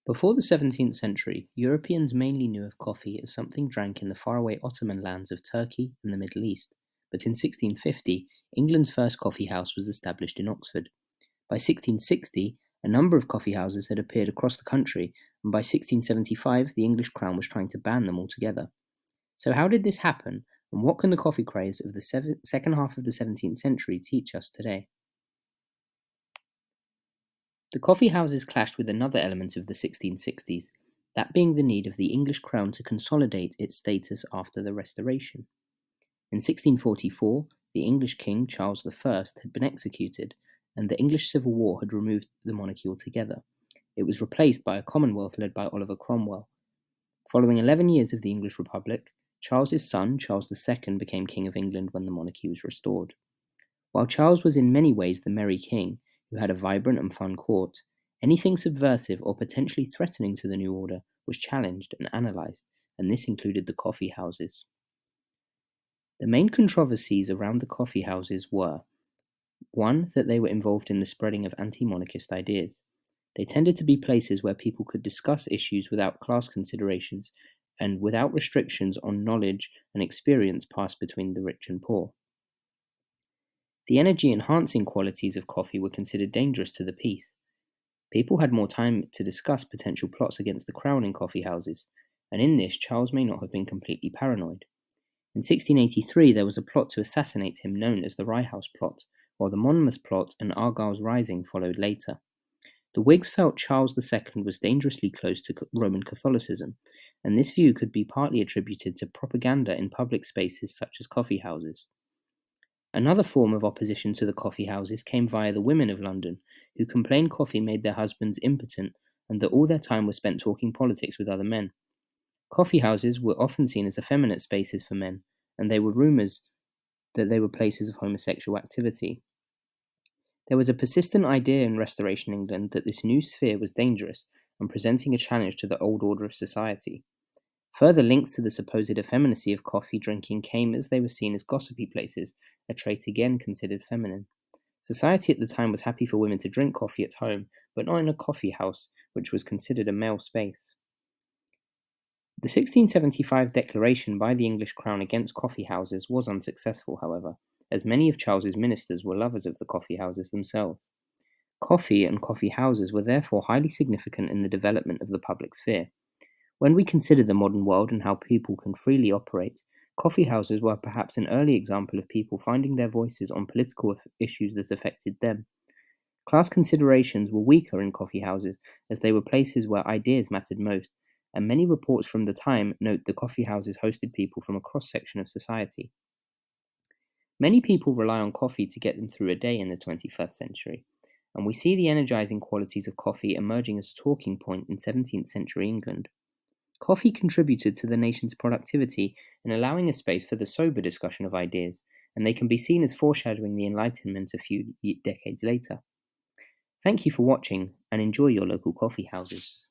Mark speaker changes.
Speaker 1: Before the 17th century, Europeans mainly knew of coffee as something drank in the faraway Ottoman lands of Turkey and the Middle East. But in 1650, England's first coffee house was established in Oxford. By 1660, a number of coffee houses had appeared across the country, and by 1675, the English crown was trying to ban them altogether. So, how did this happen, and what can the coffee craze of the second half of the 17th century teach us today? The coffee houses clashed with another element of the 1660s, that being the need of the English crown to consolidate its status after the Restoration. In 1644, the English king Charles I had been executed, and the English Civil War had removed the monarchy altogether. It was replaced by a Commonwealth led by Oliver Cromwell. Following 11 years of the English Republic, Charles's son, Charles II, became King of England when the monarchy was restored. While Charles was in many ways the merry king, who had a vibrant and fun court, anything subversive or potentially threatening to the new order was challenged and analysed, and this included the coffee houses. The main controversies around the coffee houses were: 1. That they were involved in the spreading of anti-monarchist ideas. They tended to be places where people could discuss issues without class considerations and without restrictions on knowledge and experience passed between the rich and poor. The energy-enhancing qualities of coffee were considered dangerous to the peace. People had more time to discuss potential plots against the crown in coffee houses, and in this Charles may not have been completely paranoid. In 1683 there was a plot to assassinate him known as the Rye House Plot, while the Monmouth Plot and Argyll's Rising followed later. The Whigs felt Charles II was dangerously close to Roman Catholicism, and this view could be partly attributed to propaganda in public spaces such as coffee houses. Another form of opposition to the coffee houses came via the women of London, who complained coffee made their husbands impotent and that all their time was spent talking politics with other men. Coffee houses were often seen as effeminate spaces for men, and there were rumours that they were places of homosexual activity. There was a persistent idea in Restoration England that this new sphere was dangerous and presenting a challenge to the old order of society. Further links to the supposed effeminacy of coffee drinking came as they were seen as gossipy places, a trait again considered feminine. Society at the time was happy for women to drink coffee at home, but not in a coffee house, which was considered a male space. The 1675 declaration by the English crown against coffee houses was unsuccessful, however, as many of Charles's ministers were lovers of the coffee houses themselves. Coffee and coffee houses were therefore highly significant in the development of the public sphere. When we consider the modern world and how people can freely operate, coffee houses were perhaps an early example of people finding their voices on political issues that affected them. Class considerations were weaker in coffee houses as they were places where ideas mattered most, and many reports from the time note the coffee houses hosted people from a cross-section of society. Many people rely on coffee to get them through a day in the 21st century, and we see the energizing qualities of coffee emerging as a talking point in 17th century England. Coffee contributed to the nation's productivity in allowing a space for the sober discussion of ideas, and they can be seen as foreshadowing the Enlightenment a few decades later. Thank you for watching, and enjoy your local coffee houses.